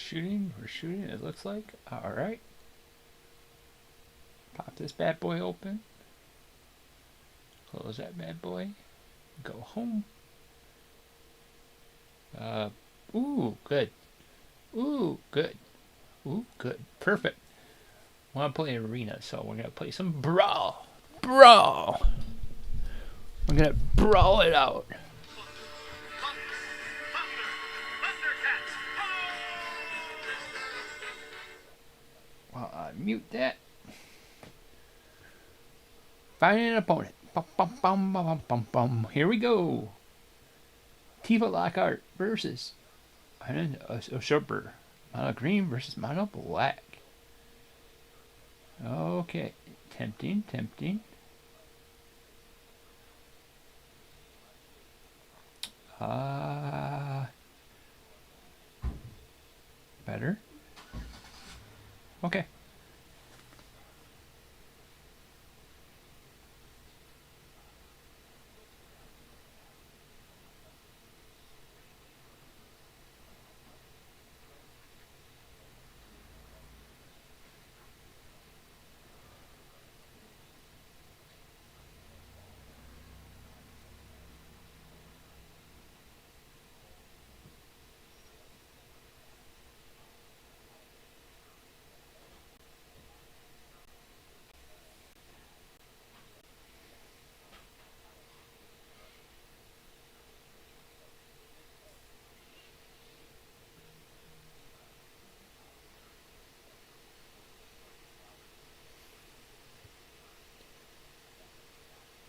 shooting. We're shooting, it looks like. Alright. Pop this bad boy open. Close that bad boy. Go home. Ooh, good. Ooh, good. Ooh, good. Perfect. I want to play arena, so we're going to play some Brawl. Brawl! We're going to brawl it out. Well, mute that. Find an opponent. Bum, bum, bum, bum, bum, bum. Here we go. Tifa Lockhart versus Usurper. Mono green versus mono black. Okay. Tempting, tempting. Better. Okay.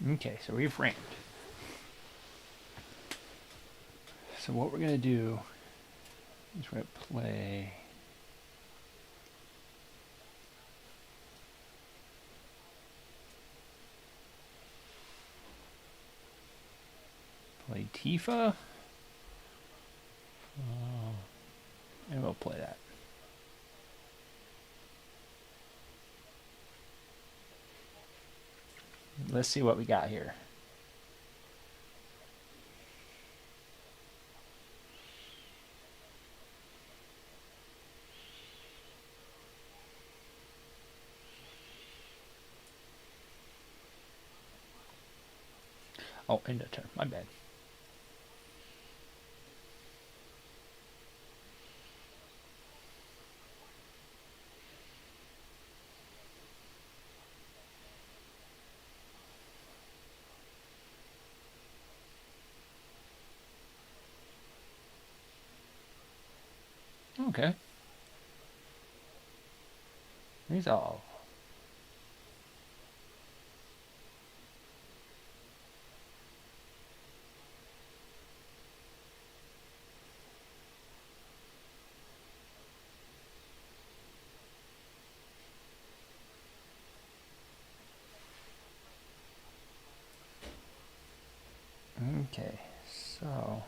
Okay, so we've ranked. So what we're going to do is we're going to play... Play Tifa. And we'll play that. Let's see what we got here. Oh, end of turn. My bad. Okay. Resolve. Okay, so...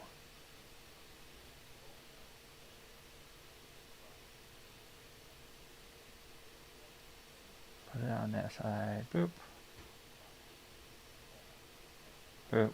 Put it on that side. Boop. Boop.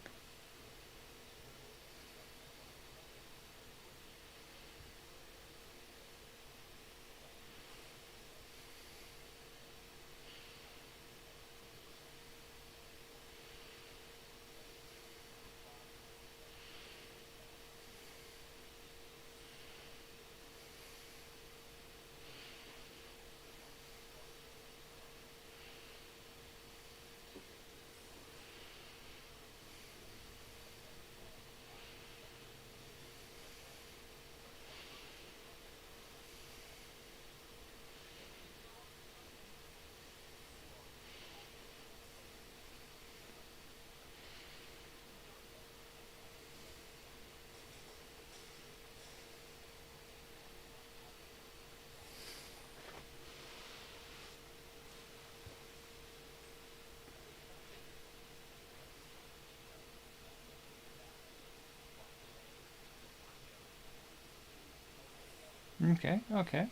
Okay, okay.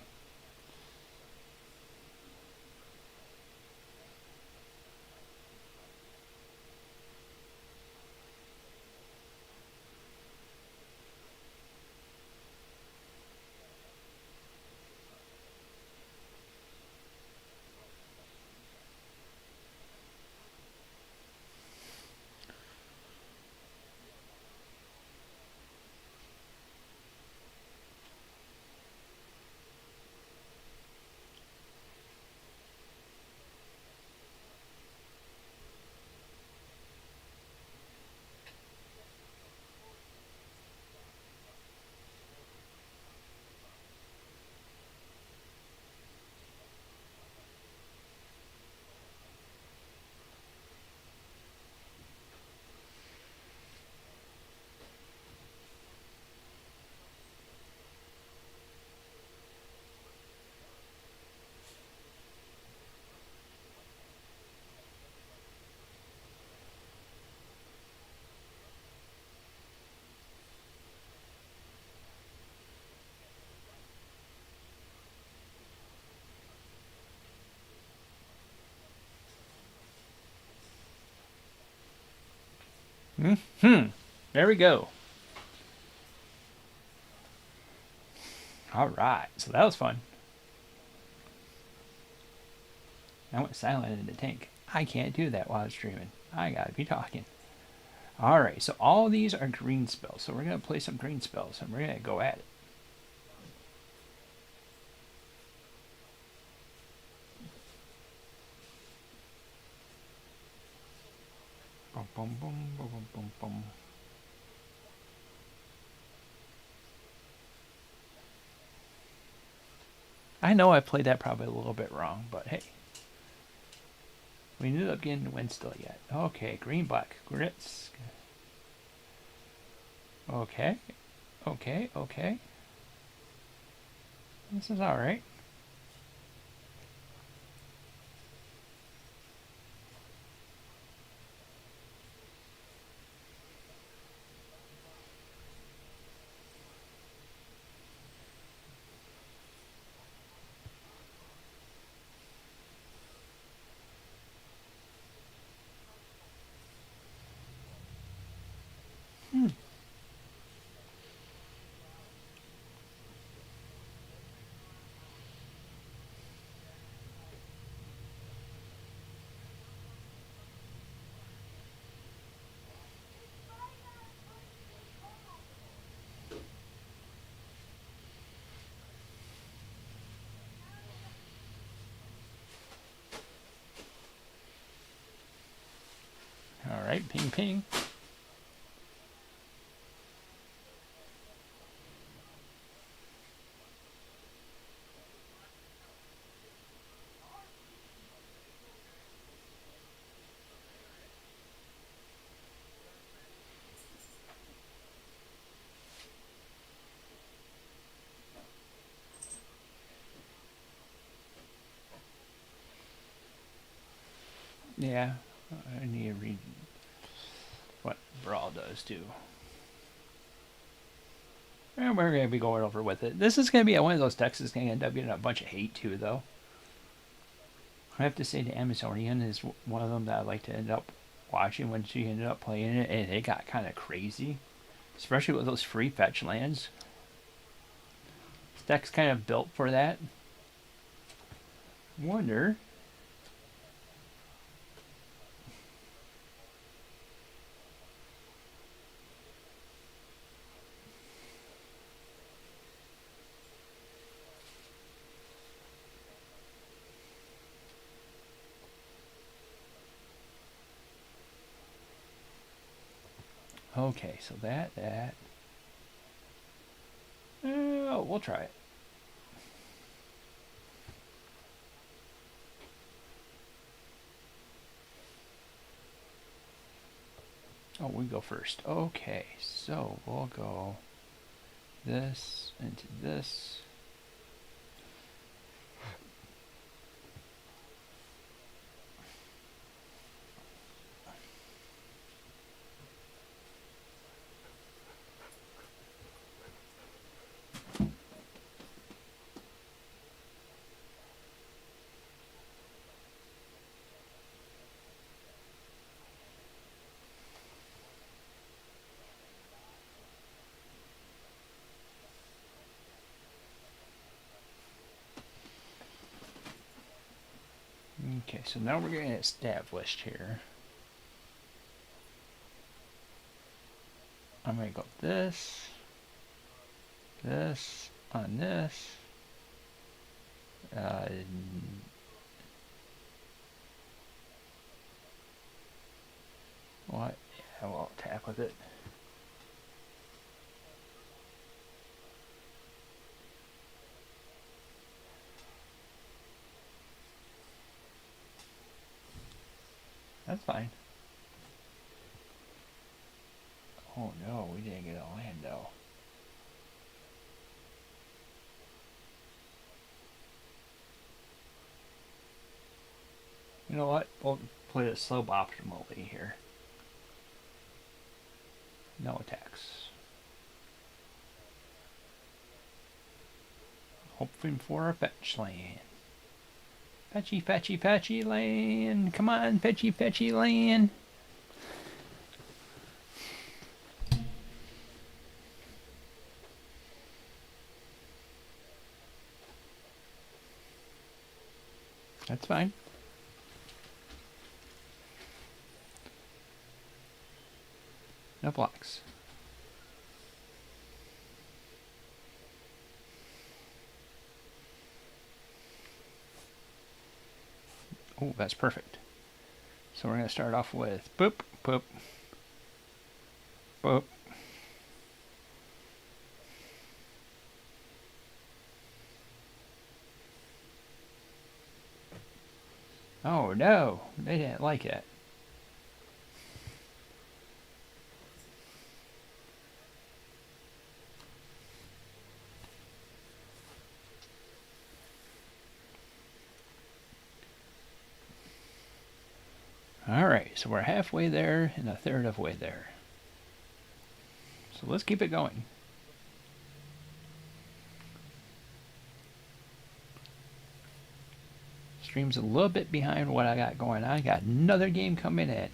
There we go. All right, so that was fun. I went silent in the tank. I can't do that while I'm streaming. I gotta be talking. All right, so all these are green spells. So we're gonna play some green spells, and we're gonna go at it. Boom, boom, boom, boom, boom, boom, boom. I know I played that probably a little bit wrong, but hey. We ended up getting the win still yet. Okay, green, black, grits. Okay, okay, okay. This is alright. Alright, ping ping. Yeah, I need to read what Brawl does too. And we're going to be going over with it. This is going to be one of those decks that's going to end up getting a bunch of hate too, though. I have to say the Amazonian is one of them that I like to end up watching when she ended up playing it, and it got kind of crazy. Especially with those free fetch lands. This deck's kind of built for that. Wonder. Okay, so that. Oh, we'll try it. Oh, we go first. Okay, so we'll go this into this. Okay, so now we're getting it established here. I'm going to go this on this. What? Yeah, we'll tap with it. That's fine. Oh no, we didn't get a land though. You know what? We'll play it slow optimally here. No attacks. Hoping for a fetch land. Fetchy, fetchy, fetchy land. Come on, fetchy, fetchy land. That's fine. No blocks. Oh, that's perfect. So we're going to start off with boop, boop, boop. Oh no, they didn't like it. Alright, so we're halfway there and a third of way there. So let's keep it going. Stream's a little bit behind what I got going on. I got another game coming in.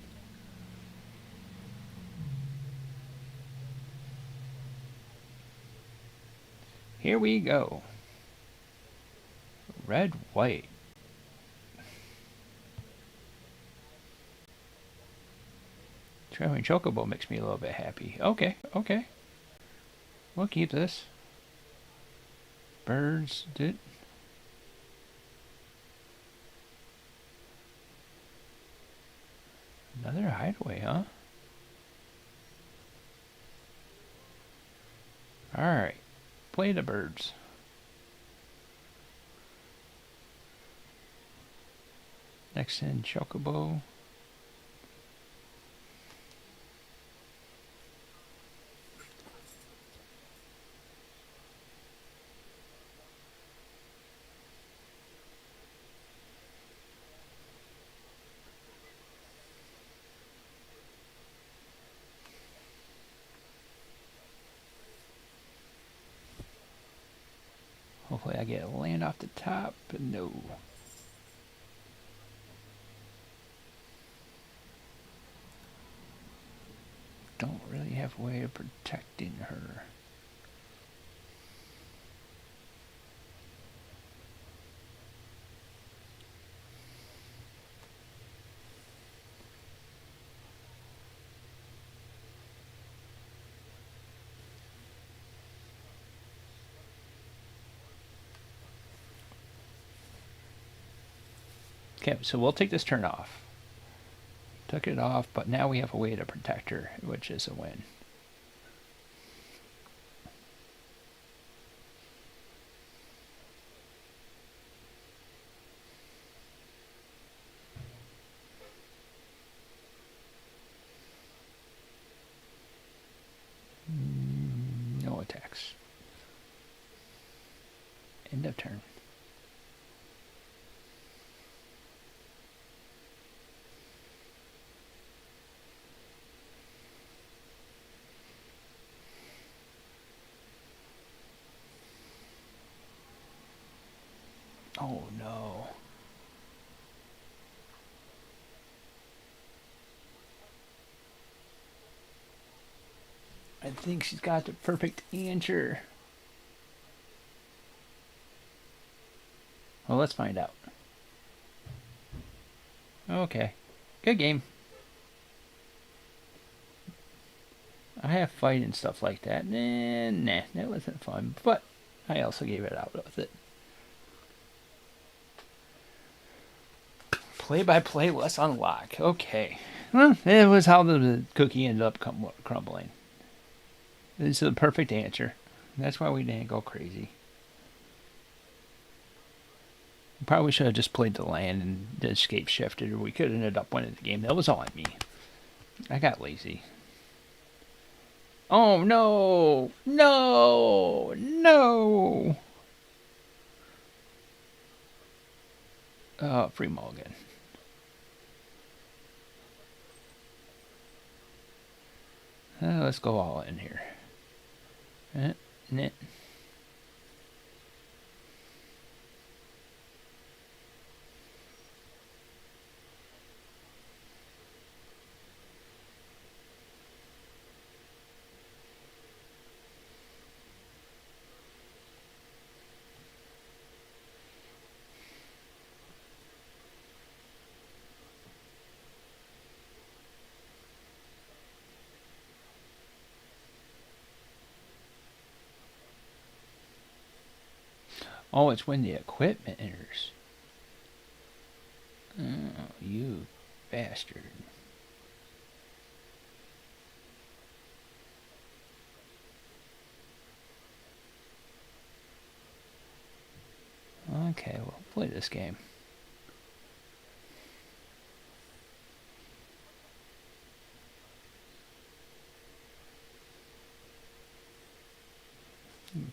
Here we go. Red, white. Traveling Chocobo makes me a little bit happy. Okay, okay. We'll keep this. Birds did. Another hideaway, huh? Alright. Play the birds. Next in Chocobo. Hopefully I get a land off the top, but no. Don't really have a way of protecting her. Okay, so we'll take this turn off. Took it off, but now we have a way to protect her, which is a win. No attacks. End of turn. Oh no. I think she's got the perfect answer. Well, let's find out. Okay. Good game. I have fight and stuff like that. Nah, that wasn't fun. But I also gave it out with it. Play-by-play, let's unlock. Okay. Well, it was how the cookie ended up crumbling. This is the perfect answer. That's why we didn't go crazy. Probably should have just played the land and the escape shifted, or we could have ended up winning the game. That was all on me. I got lazy. Oh no! No! No! Free mulligan. Let's go all in here. Knit. Oh, it's when the equipment enters. Oh, you bastard. Okay, well, play this game.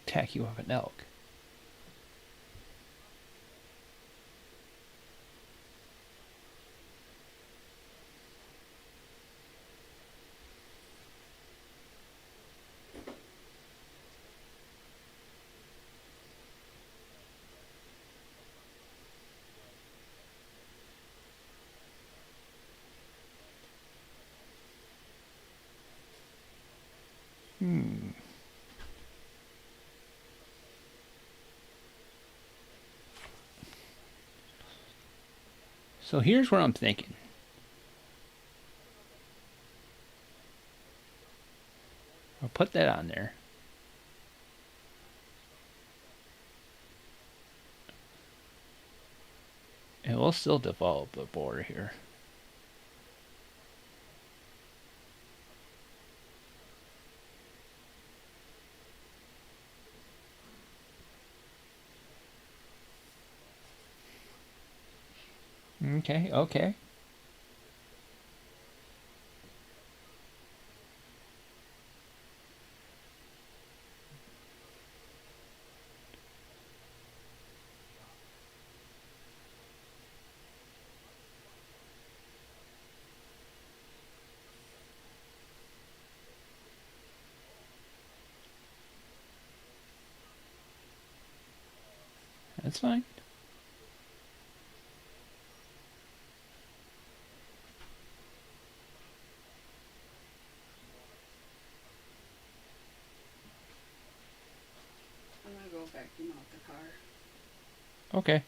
Attack you with an elk. So here's what I'm thinking. I'll put that on there. And we'll still develop the border here. Okay, okay. That's fine. I'm gonna go vacuum out the car. Okay.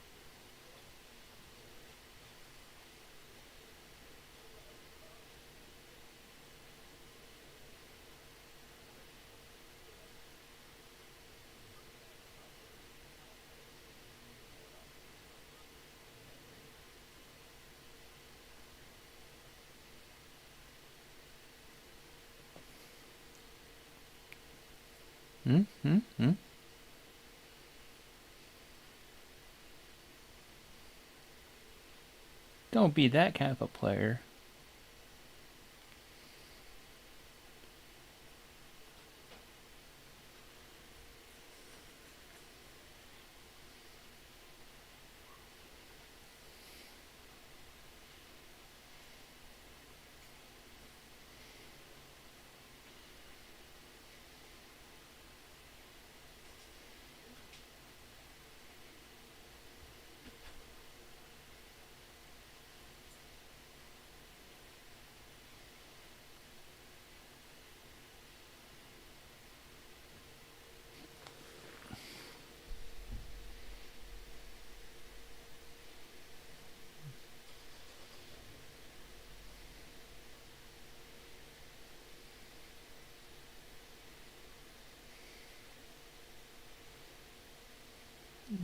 Hmm. Don't be that kind of a player.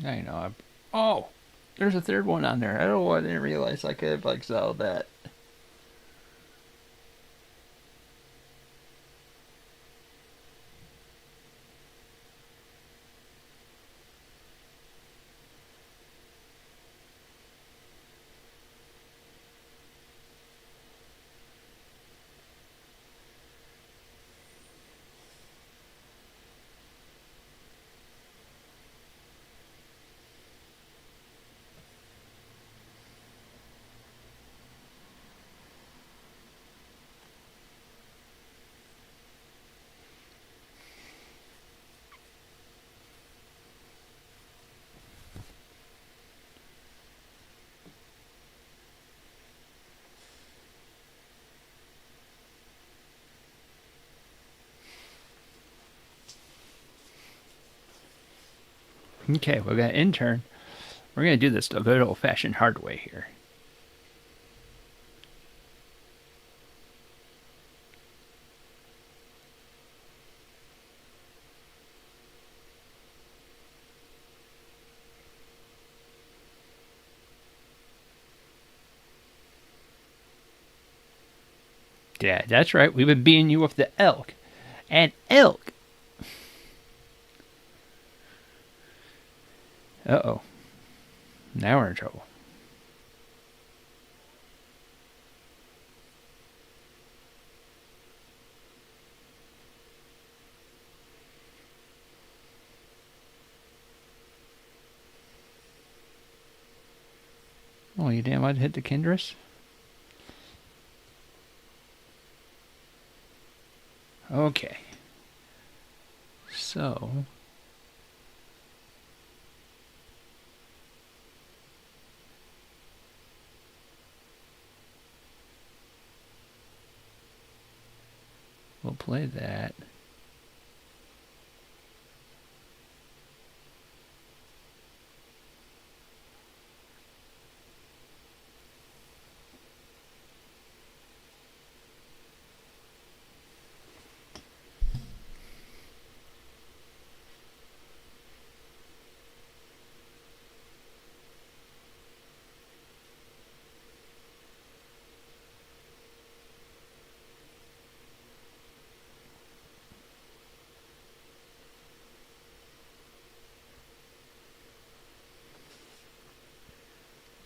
I know. Oh, there's a third one on there. I don't know. I didn't realize I could have exiled that. Okay, we got intern. We're gonna do this the good old-fashioned hard way here. Yeah, that's right. We've been beating you with the elk. And elk. Uh-oh. Now we're in trouble. Oh, you damn I'd hit the Kindress? Okay. So... we'll play that.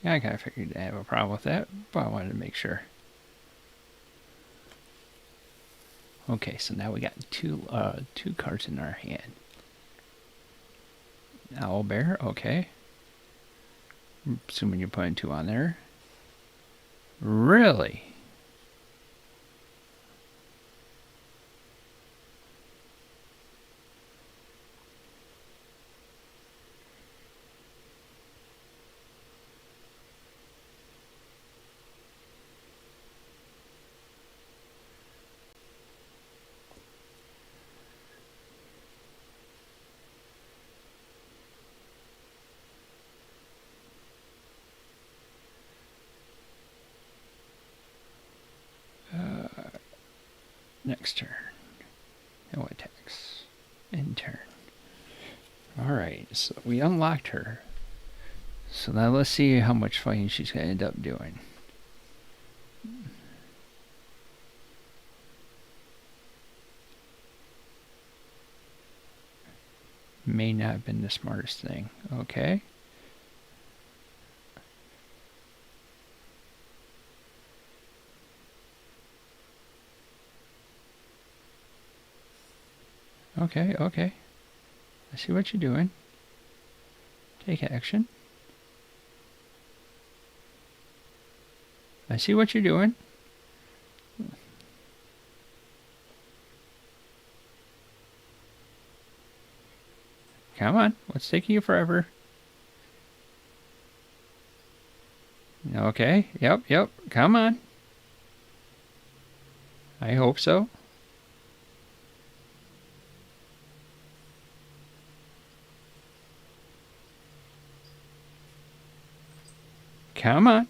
Yeah, I kind of figured I'd have a problem with that, but I wanted to make sure. Okay, so now we got two cards in our hand. Owl bear, okay. I'm assuming you're putting two on there. Really? Next turn. No attacks. In turn. Alright, so we unlocked her. So now let's see how much fighting she's going to end up doing. May not have been the smartest thing. Okay. Okay, okay. I see what you're doing. Take action. I see what you're doing. Come on. What's taking you forever? Okay. Yep. Come on. I hope so. Come on.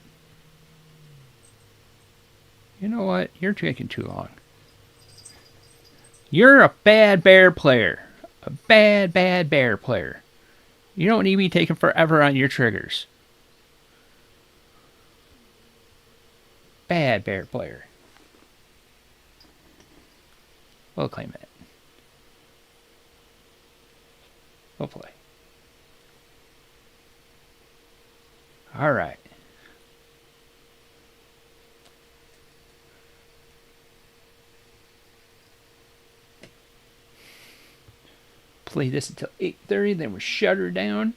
You know what? You're taking too long. You're a bad bear player. A bad bear player. You don't need to be taking forever on your triggers. Bad bear player. We'll claim it. We'll play. Alright. Play this until 8:30, then we'll shut her down.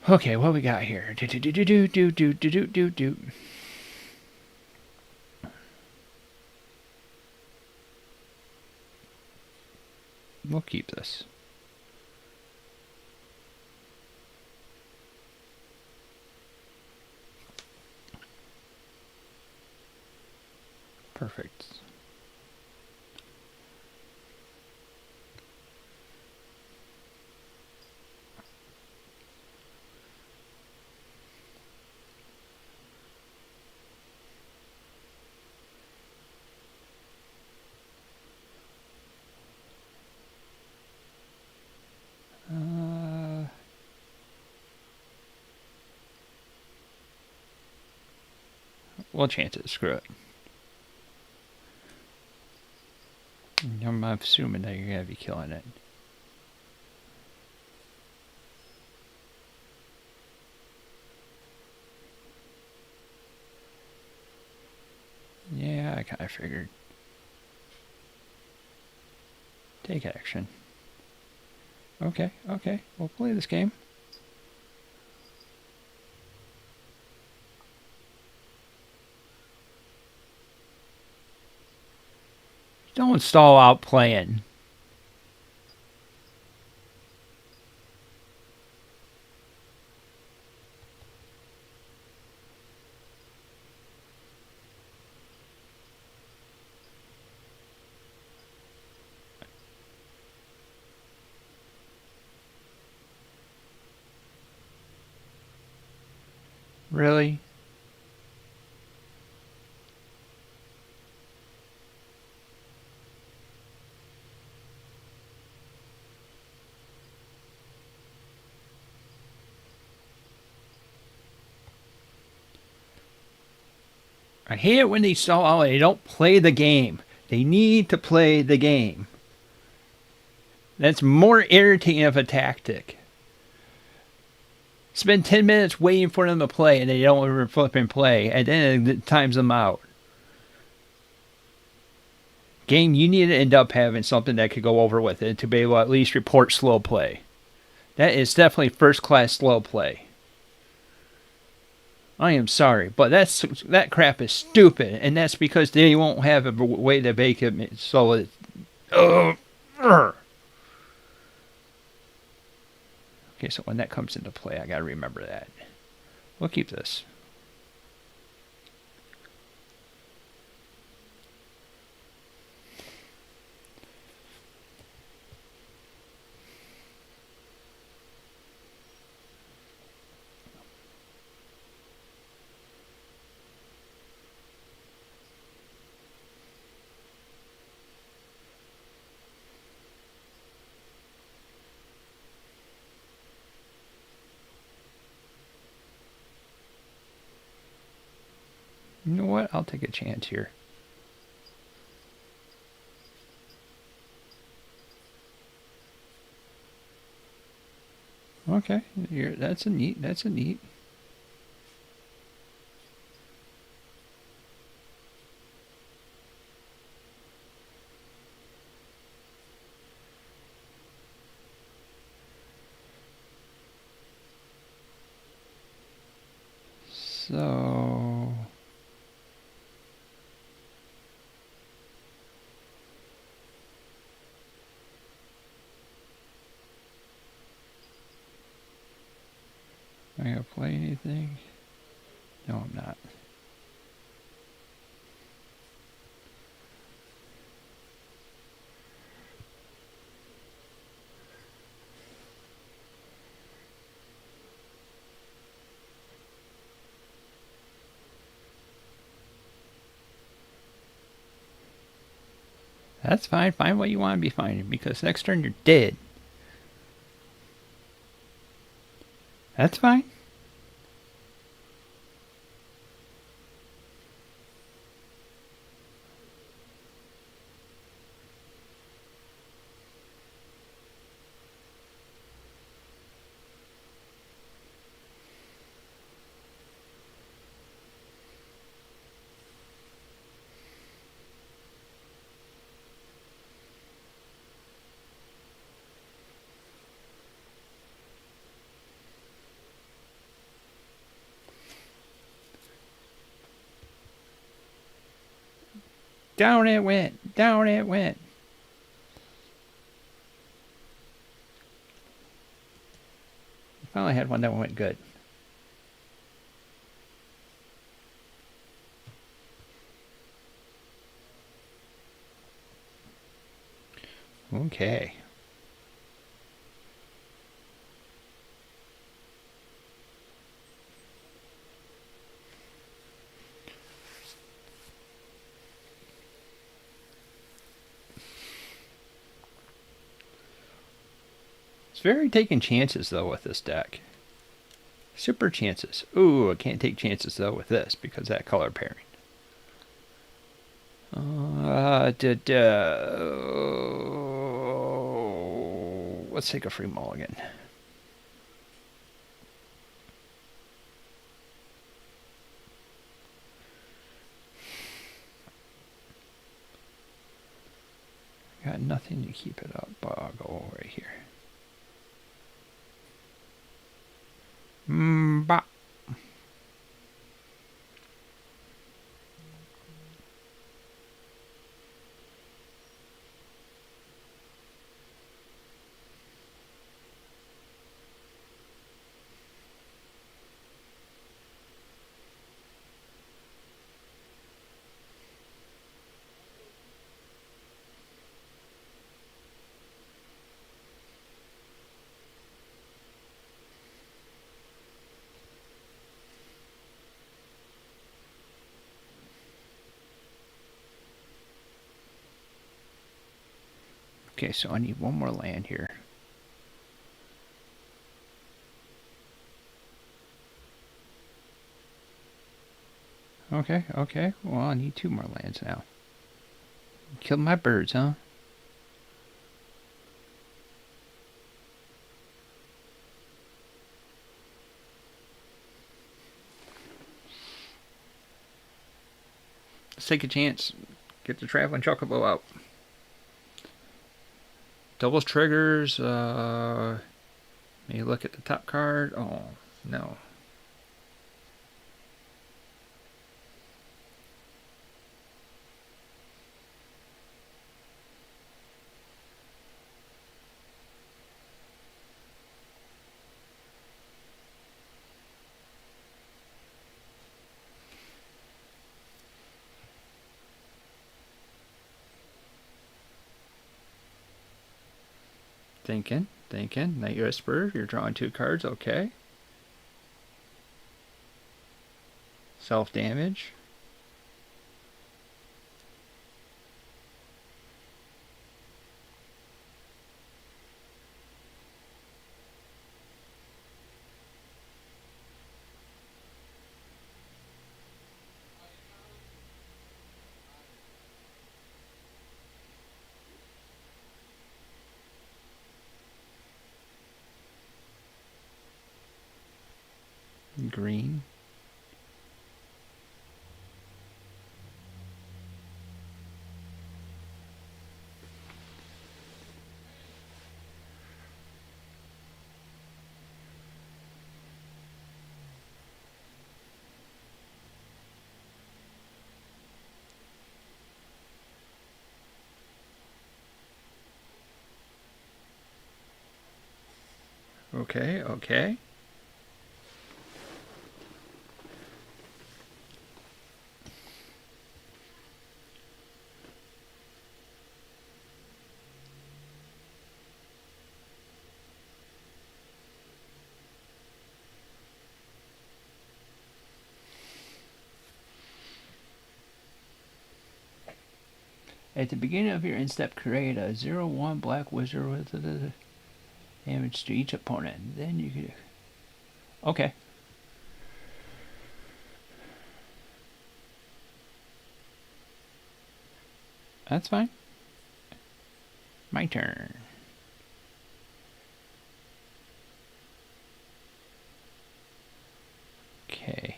Okay, what we got here? Do. We'll keep this. Perfect. We'll chance it. Screw it. I'm assuming that you're going to be killing it. Yeah, I kind of figured. Take action. Okay, okay. We'll play this game. Don't stall out playing. Really? I hate it when they stall out and they don't play the game. They need to play the game. That's more irritating of a tactic. Spend 10 minutes waiting for them to play and they don't ever flip and play, and then it times them out. Game, you need to end up having something that could go over with it to be able to at least report slow play. That is definitely first class slow play. I am sorry, but that crap is stupid, and that's because they won't have a way to make it so it. Okay, so when that comes into play, I gotta remember that. We'll keep this. You know what? I'll take a chance here. Okay, that's a neat. That's a neat. So. Am I gonna play anything? No, I'm not. That's fine. Find what you want to be finding, because next turn you're dead. That's fine. Down it went. Down it went. Finally had one that went good. Okay. It's very taking chances, though, with this deck. Super chances. Ooh, I can't take chances, though, with this because of that color pairing. let's take a free mulligan. Got nothing to keep it up, but I'll go right here. Bop. Okay, so I need one more land here. Okay, okay. Well, I need 2 more lands now. Killed my birds, huh? Let's take a chance. Get the traveling chocobo out. Doubles triggers. Maybe look at the top card. Oh, no. Thinking. Night Whisperer, you're drawing 2 cards, okay. Self-damage. Green. Okay, okay. At the beginning of your end step, create a 0/1 black wizard with the damage to each opponent. Then you can. Okay. That's fine. My turn. Okay.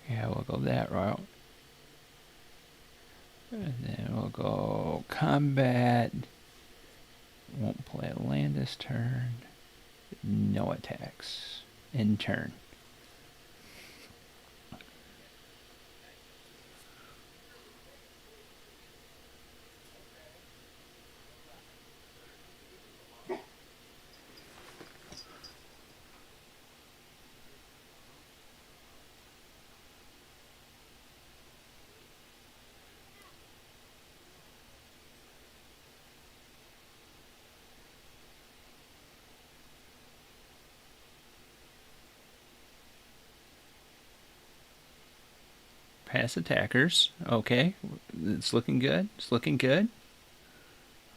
Yeah, we'll go that route. And then we'll go combat. Won't play a land this turn. No attacks. In turn. Pass attackers. Okay. It's looking good. It's looking good.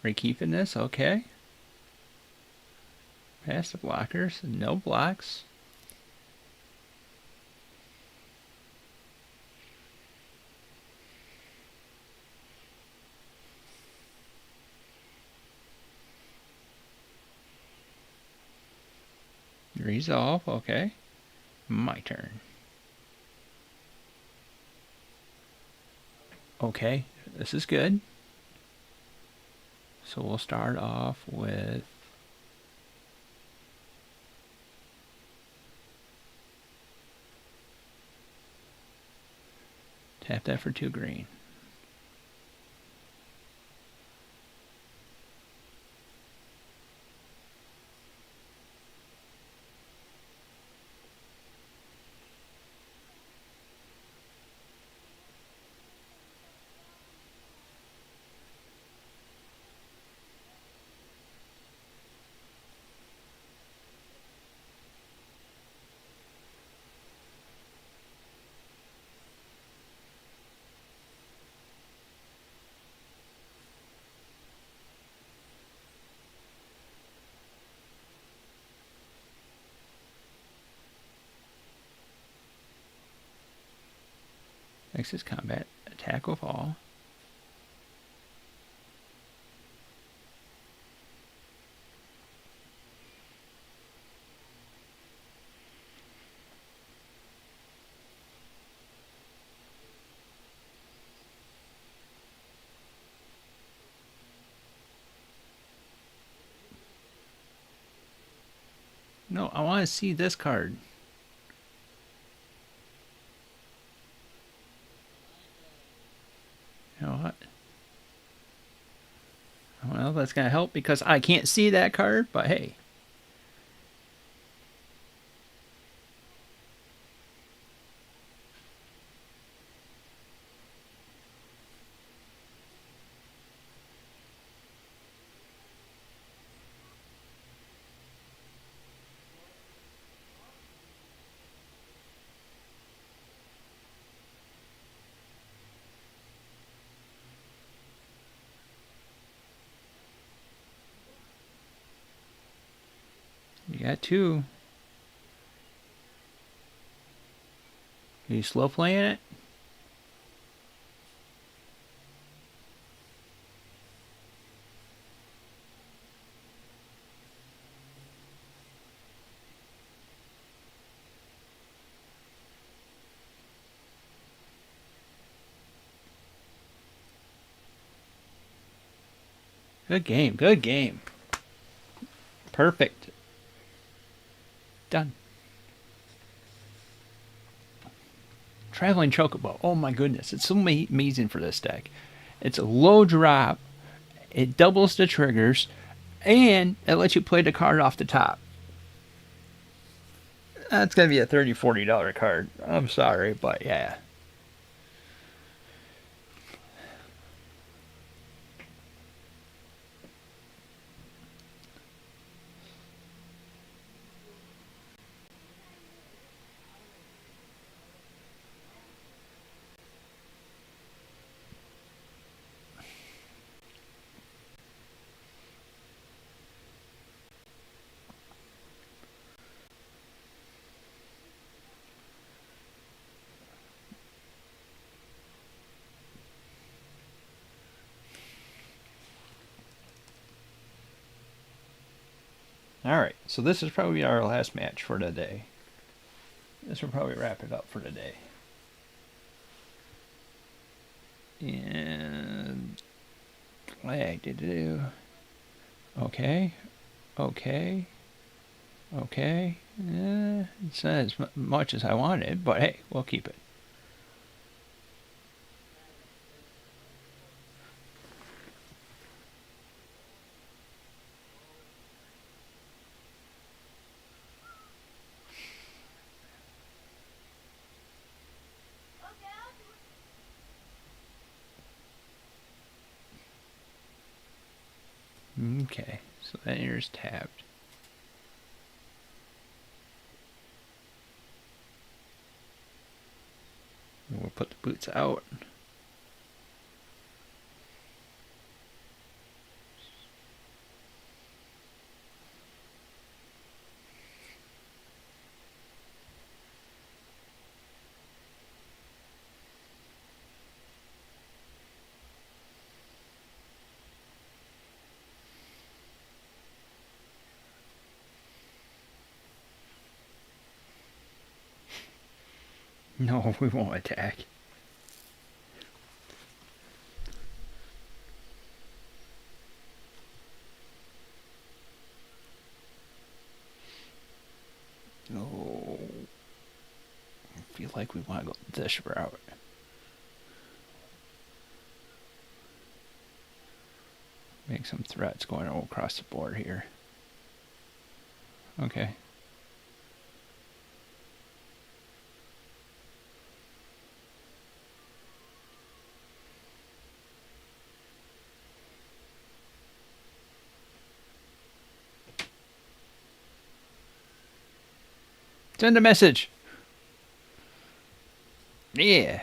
Are you keeping this? Okay. Past the blockers. No blocks. Resolve. Okay. My turn. Okay. This is good. So we'll start off with tap that for 2 green. Next is combat. Attack with all. No, I want to see this card. You know what? Well, that's going to help because I can't see that card, but hey. You got 2. Are you slow playing it? Good game. Good game. Perfect. Done. Traveling Chocobo. Oh my goodness. It's so amazing for this deck. It's a low drop. It doubles the triggers. And it lets you play the card off the top. That's going to be a $30, $40 card. I'm sorry, but yeah. Alright, so this is probably our last match for the day. This will probably wrap it up for today. And lag did do. Okay. Okay. Okay. It's not as much as I wanted, but hey, we'll keep it. Okay, so that ear's tapped. We'll put the boots out. No, we won't attack. Oh, I feel like we want to go this route. Make some threats going all across the board here. Okay. Send a message. Yeah.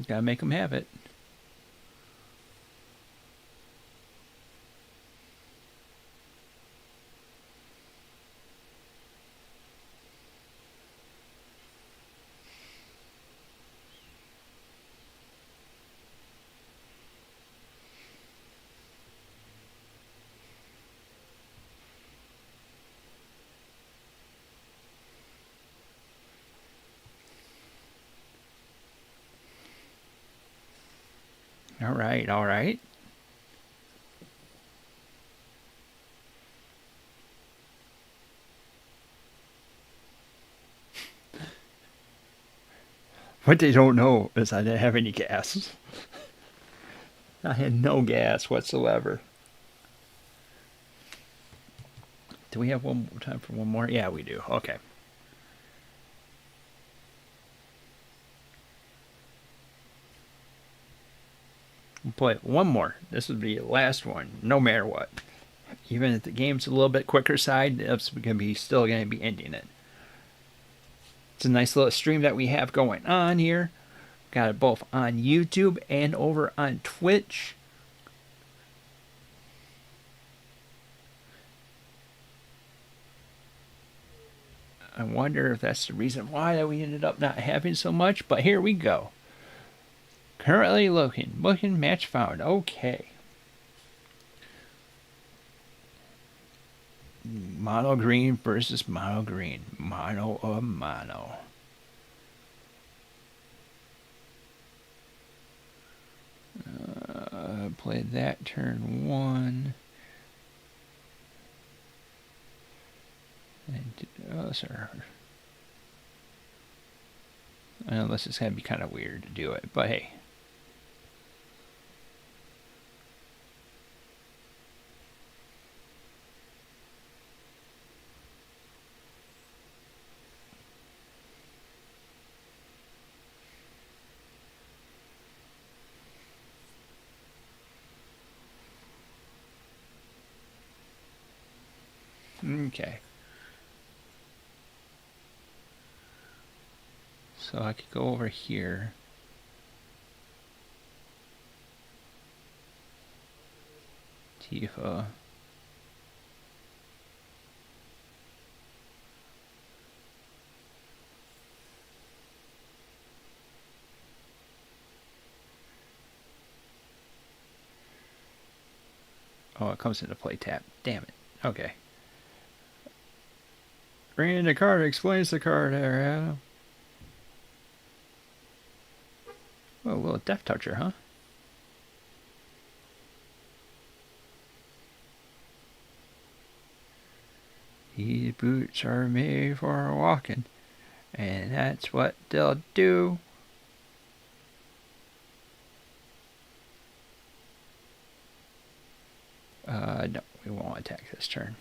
Gotta make them have it. All right, all right. What they don't know is I didn't have any gas. I had no gas whatsoever. Do we have one more time for one more? Yeah, we do. Okay. We'll play one more. This would be the last one, no matter what. Even if the game's a little bit quicker side, it's still going to be ending it. It's a nice little stream that we have going on here. Got it both on YouTube and over on Twitch. I wonder if that's the reason why that we ended up not having so much, but here we go. Currently looking match found. Okay. Mono green versus mono green. Mono or mono. Played that turn one. And, sir. I know this is going to be kind of weird to do it, but hey. Okay. So I could go over here. Tifa. Oh, it comes into play tap. Damn it. Okay. Bringing in the card explains the card there, Adam. Oh, a little Death Toucher, huh? These boots are made for walking, and that's what they'll do. No, we won't attack this turn.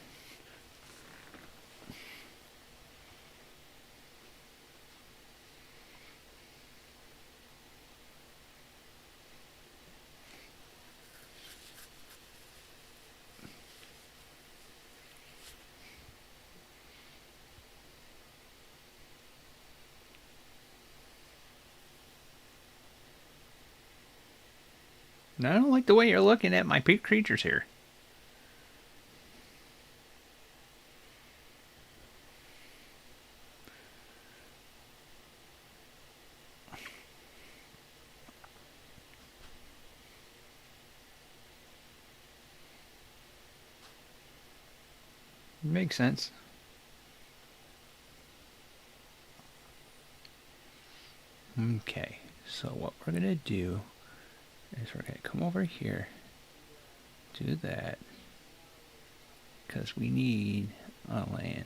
I don't like the way you're looking at my creatures here. Makes sense. Okay, so what we're going to do is we're going to come over here, do that, because we need a land.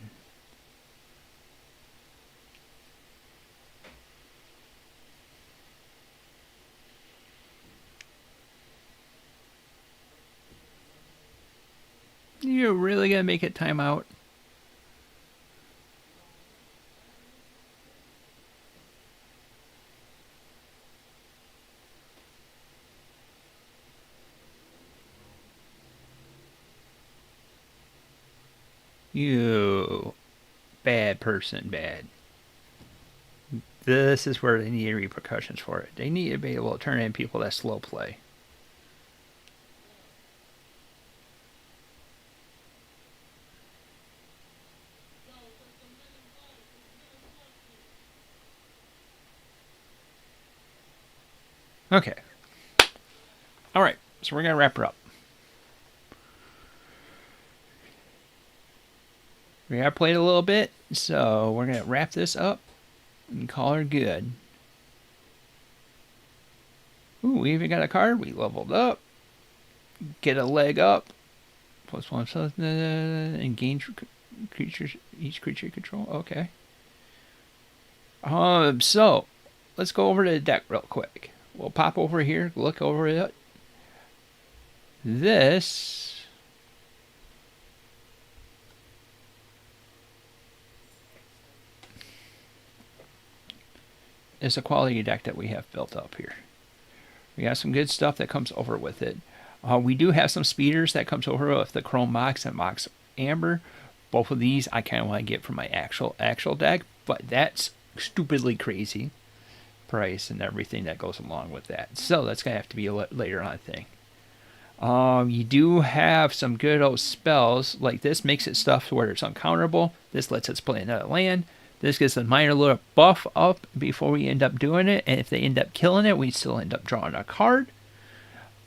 You're really going to make it time out? You bad person, bad. This is where they need repercussions for it. They need to be able to turn in people that slow play. Okay. All right, so we're going to wrap her up. We have played a little bit, so we're going to wrap this up and call her good. Ooh, we even got a card. We leveled up. Get a leg up. +1 and gain creatures, each creature you control. Okay. So let's go over to the deck real quick. We'll pop over here, look over it. This is a quality deck that we have built up here. We got some good stuff that comes over with it. We do have some speeders that comes over with the Chrome Mox and Mox Amber. Both of these I kind of want to get for my actual deck, but that's stupidly crazy price and everything that goes along with that. So that's going to have to be a later on thing. You do have some good old spells, like this makes it stuff where it's uncounterable. This lets us play another land. This gets a minor little buff up before we end up doing it, and if they end up killing it, we still end up drawing a card.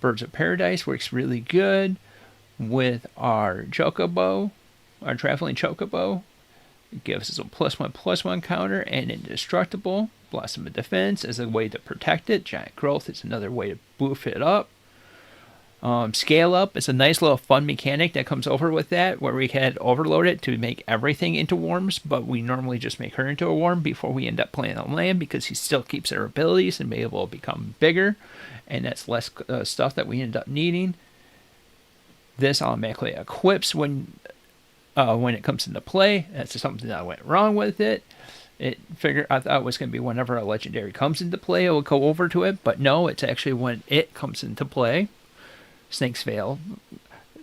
Birds of Paradise works really good with our Chocobo, our Traveling Chocobo. It gives us a +1/+1 counter and indestructible. Blossom of Defense is a way to protect it. Giant Growth is another way to boof it up. Scale Up is a nice little fun mechanic that comes over with that, where we can overload it to make everything into worms, but we normally just make her into a worm before we end up playing on land, because he still keeps her abilities and be able to become bigger, and that's less stuff that we end up needing. This automatically equips when it comes into play. That's something that went wrong with it. I thought it was going to be whenever a legendary comes into play, it will go over to it, but no, it's actually when it comes into play. Snake's Veil,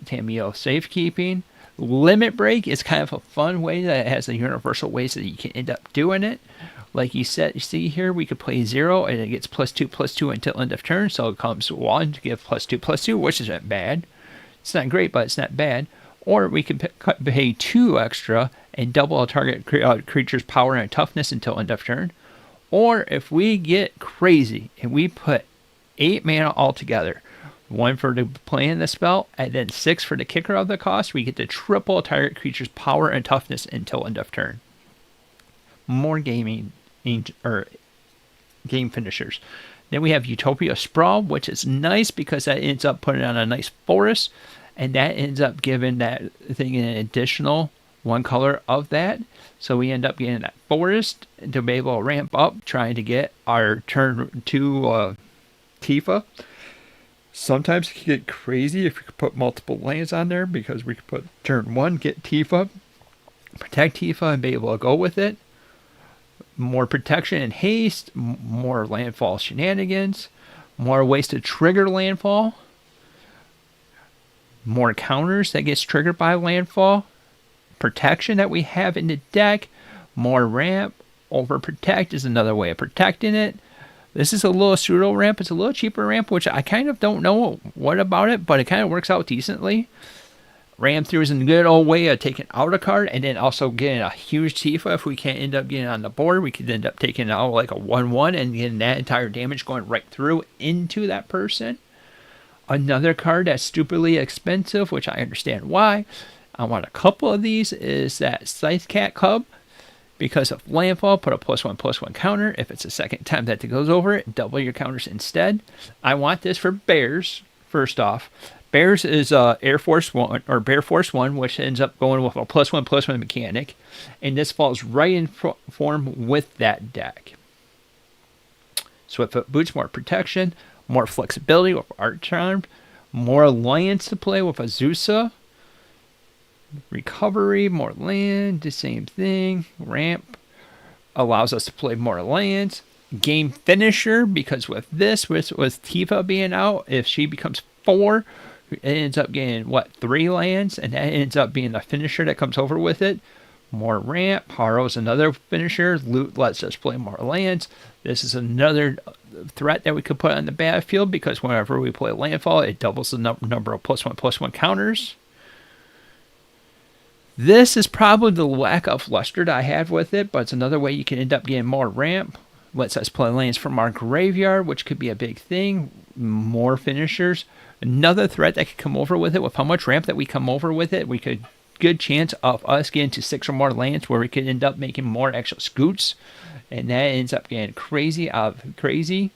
Tameo Safekeeping. Limit Break is kind of a fun way that it has the universal ways that you can end up doing it. Like you see here, we could play 0 and it gets +2/+2 until end of turn, so it comes 1 to give +2/+2, which isn't bad. It's not great, but it's not bad. Or we can pay 2 extra and double a target creature's power and toughness until end of turn. Or if we get crazy and we put 8 mana altogether, 1 for the playing the spell, and then 6 for the kicker of the cost, we get to triple a target creature's power and toughness until end of turn. More game finishers. Then we have Utopia Sprawl, which is nice because that ends up putting on a nice forest, and that ends up giving that thing an additional 1 color of that. So we end up getting that forest to be able to ramp up, trying to get our turn 2 Tifa. Sometimes it can get crazy if we could put multiple lands on there, because we could put turn 1, get Tifa, protect Tifa, and be able to go with it. More protection and haste, more landfall shenanigans, more ways to trigger landfall, more counters that gets triggered by landfall, protection that we have in the deck, more ramp. Overprotect is another way of protecting it. This is a little pseudo ramp. It's a little cheaper ramp, which I kind of don't know what about it, but it kind of works out decently. Ram through is a good old way of taking out a card and then also getting a huge Tifa. If we can't end up getting on the board, we could end up taking out like a 1-1 and getting that entire damage going right through into that person. Another card that's stupidly expensive, which I understand why. I want a couple of these, is that Scythe Cat Cub. Because of landfall, put a +1/+1 counter. If it's the second time that it goes over it, double your counters instead. I want this for bears, first off. Bears is Air Force One or Bear Force One, which ends up going with a +1/+1 mechanic, and this falls right in form with that deck. Swiftfoot Boots, more protection, more flexibility with Art Charm, more alliance to play with Azusa. Recovery, more land, the same thing. Ramp allows us to play more lands. Game finisher, because with this, with Tifa being out, if she becomes 4, it ends up getting, 3 lands, and that ends up being the finisher that comes over with it. More ramp. Haro's another finisher. Loot lets us play more lands. This is another threat that we could put on the battlefield, because whenever we play landfall, it doubles the number of +1/+1 counters. This is probably the lack of luster that I have with it, but it's another way you can end up getting more ramp. Lets us play lands from our graveyard, which could be a big thing. More finishers. Another threat that could come over with it, with how much ramp that we come over with it, we could good chance of us getting to 6 or more lands where we could end up making more actual scoots. And that ends up getting crazy out of crazy.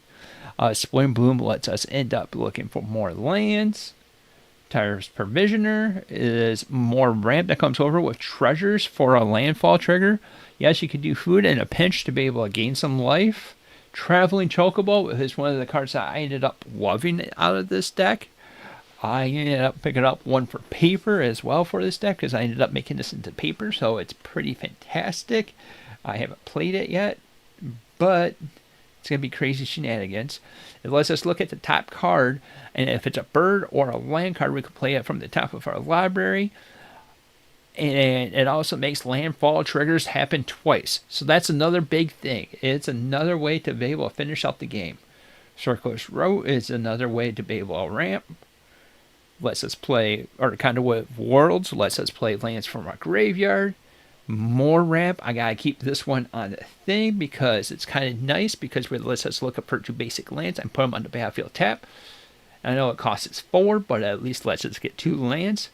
Spring Bloom lets us end up looking for more lands. Tire's Provisioner is more ramp that comes over with treasures for a landfall trigger. Yes, you could do food in a pinch to be able to gain some life. Traveling Chocobo is one of the cards that I ended up loving out of this deck. I ended up picking up one for paper as well for this deck, because I ended up making this into paper, so it's pretty fantastic. I haven't played it yet, but it's going to be crazy shenanigans. It lets us look at the top card, and if it's a bird or a land card, we can play it from the top of our library. And it also makes landfall triggers happen twice. So that's another big thing. It's another way to be able to finish out the game. Circular's Row is another way to be able to ramp. Lets us play, or kind of with Worlds, lets us play lands from our graveyard. More ramp. I gotta keep this one on the thing because it's kind of nice, because it lets us look up for 2 basic lands and put them on the battlefield tap. I know it costs us 4, but at least lets us get 2 lands.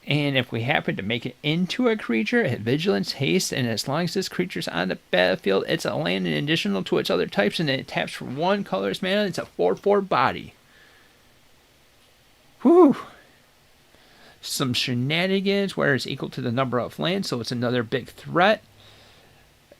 And if we happen to make it into a creature, it Vigilance, Haste, and as long as this creature's on the battlefield, it's a land in additional to its other types, and it taps for 1 colorless mana. It's a 4/4 body. Whew. Some shenanigans where it's equal to the number of lands, so it's another big threat.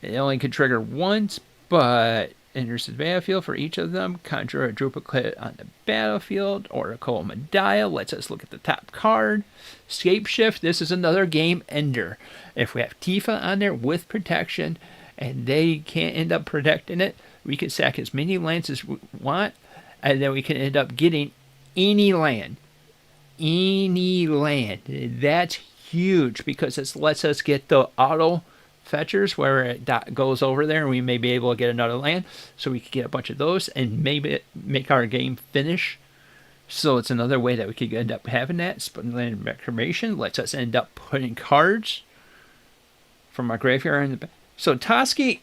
It only can trigger once, but enters the battlefield for each of them. Conjure a duplicate on the battlefield. Oracle Medaya lets us look at the top card. Scapeshift, this is another game ender. If we have Tifa on there with protection and they can't end up protecting it, we can sack as many lands as we want, and then we can end up getting any land. Any land. That's huge, because it lets us get the auto fetchers where it goes over there, and we may be able to get another land, so we could get a bunch of those and maybe make our game finish. So it's another way that we could end up having that. Spun Land Reclamation lets us end up putting cards from our graveyard in the back. So Toski,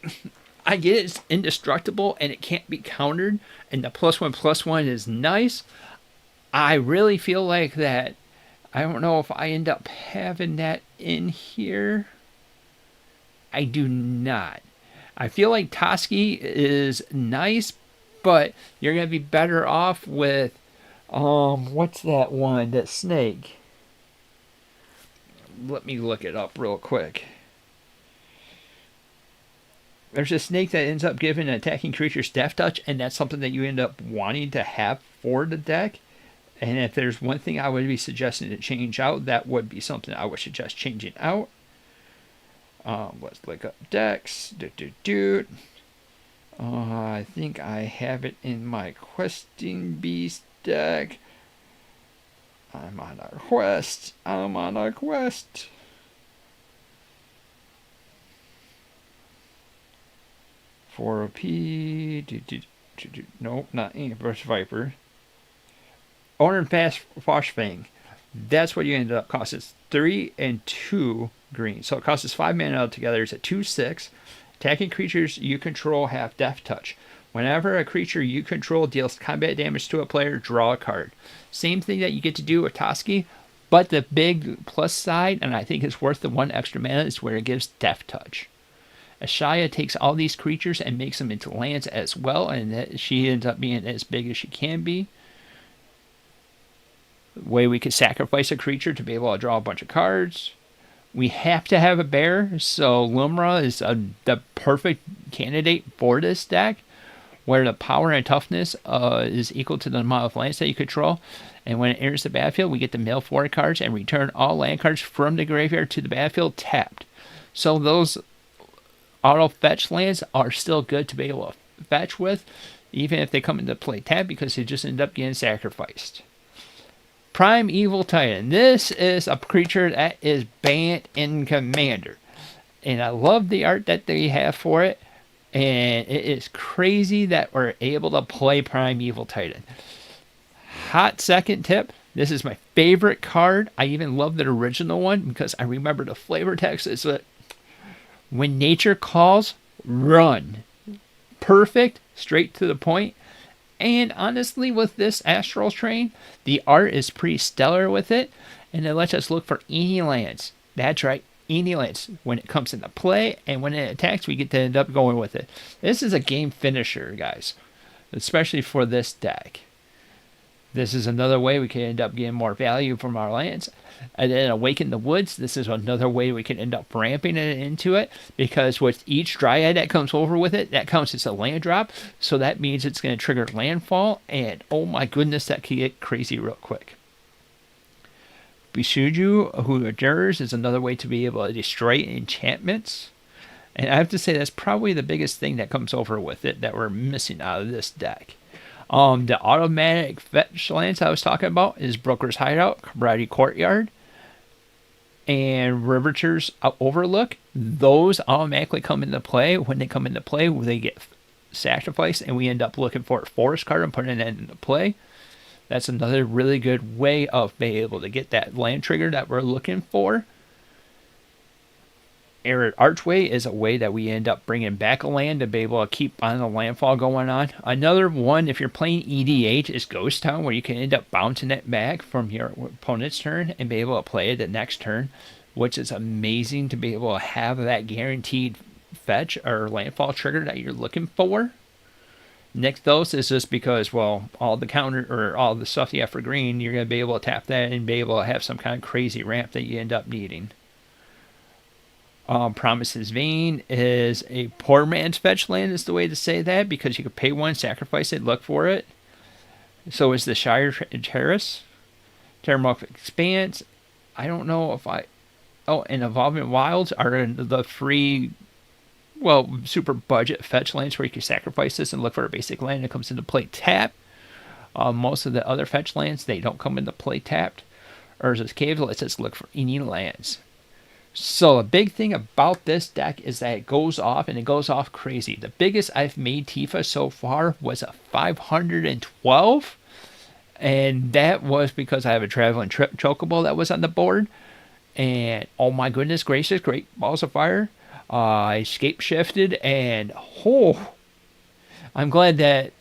I get it's indestructible and it can't be countered, and the +1/+1 is nice. I really feel like that. I don't know if I end up having that in here. I do not. I feel like Toski is nice, but you're going to be better off with, what's that one? That snake. Let me look it up real quick. There's a snake that ends up giving an attacking creature's death touch, and that's something that you end up wanting to have for the deck. And if there's one thing I would be suggesting to change out, that would be something I would suggest changing out. Let's look up decks. I think I have it in my Questing Beast deck. I'm on a quest. For a P. No, not Ambush Viper. Orange Fang. That's what you end up costs. It's 3 and 2 green. So it costs us 5 mana altogether. It's a 2/6. Attacking creatures you control have Death Touch. Whenever a creature you control deals combat damage to a player, draw a card. Same thing that you get to do with Toski, but the big plus side, and I think it's worth the 1 extra mana, is where it gives Death Touch. Ashaya takes all these creatures and makes them into lands as well, and she ends up being as big as she can be. Way we could sacrifice a creature to be able to draw a bunch of cards. We have to have a bear, so Lumra is the perfect candidate for this deck, where the power and toughness is equal to the amount of lands that you control. And when it enters the battlefield, we get to mill 4 cards and return all land cards from the graveyard to the battlefield tapped. So those auto fetch lands are still good to be able to fetch with, even if they come into play tapped, because they just end up getting sacrificed. Prime Evil Titan. This is a creature that is banned in Commander. And I love the art that they have for it. And it is crazy that we're able to play Prime Evil Titan. Hot second tip. This is my favorite card. I even love the original one because I remember the flavor text is that when nature calls, run. Perfect, straight to the point. And honestly, with this Astral Train, the art is pretty stellar with it, and it lets us look for any lands. That's right, any lands when it comes into play, and when it attacks, we get to end up going with it. This is a game finisher, guys, especially for this deck. This is another way we can end up getting more value from our lands. And then Awaken the Woods, this is another way we can end up ramping it into it, because with each Dryad that comes over with it, that counts as a land drop, so that means it's going to trigger landfall, and oh my goodness, that can get crazy real quick. Bisuju, who adjures, is another way to be able to destroy enchantments. And I have to say that's probably the biggest thing that comes over with it that we're missing out of this deck. The automatic fetch lands I was talking about is Broker's Hideout, Cabrati Courtyard, and Riveter's Overlook. Those automatically come into play. When they come into play, they get sacrificed, and we end up looking for a forest card and putting it into play. That's another really good way of being able to get that land trigger that we're looking for. Arid Archway is a way that we end up bringing back a land to be able to keep on the landfall going on. Another one, if you're playing EDH, is Ghost Town, where you can end up bouncing it back from your opponent's turn and be able to play it the next turn, which is amazing to be able to have that guaranteed fetch or landfall trigger that you're looking for. Nykthos is just because, well, all the counter or all the stuff you have for green, you're going to be able to tap that and be able to have some kind of crazy ramp that you end up needing. Promise's Vein is a poor man's fetch land, is the way to say that, because you could pay 1, sacrifice it, look for it. So is the Shire Terrace. Terramorphic Expanse. I don't know if I... Oh, and Evolving Wilds are the free, well, super budget fetch lands where you can sacrifice this and look for a basic land that comes into play tapped. Most of the other fetch lands, they don't come into play tapped. Urza's Cave lets us look for any lands. So a big thing about this deck is that it goes off, and it goes off crazy. The biggest I've made Tifa so far was a 512, and that was because I have a Traveling Chocobo that was on the board. And oh my goodness gracious, great balls of fire. I escape shifted, and I'm glad that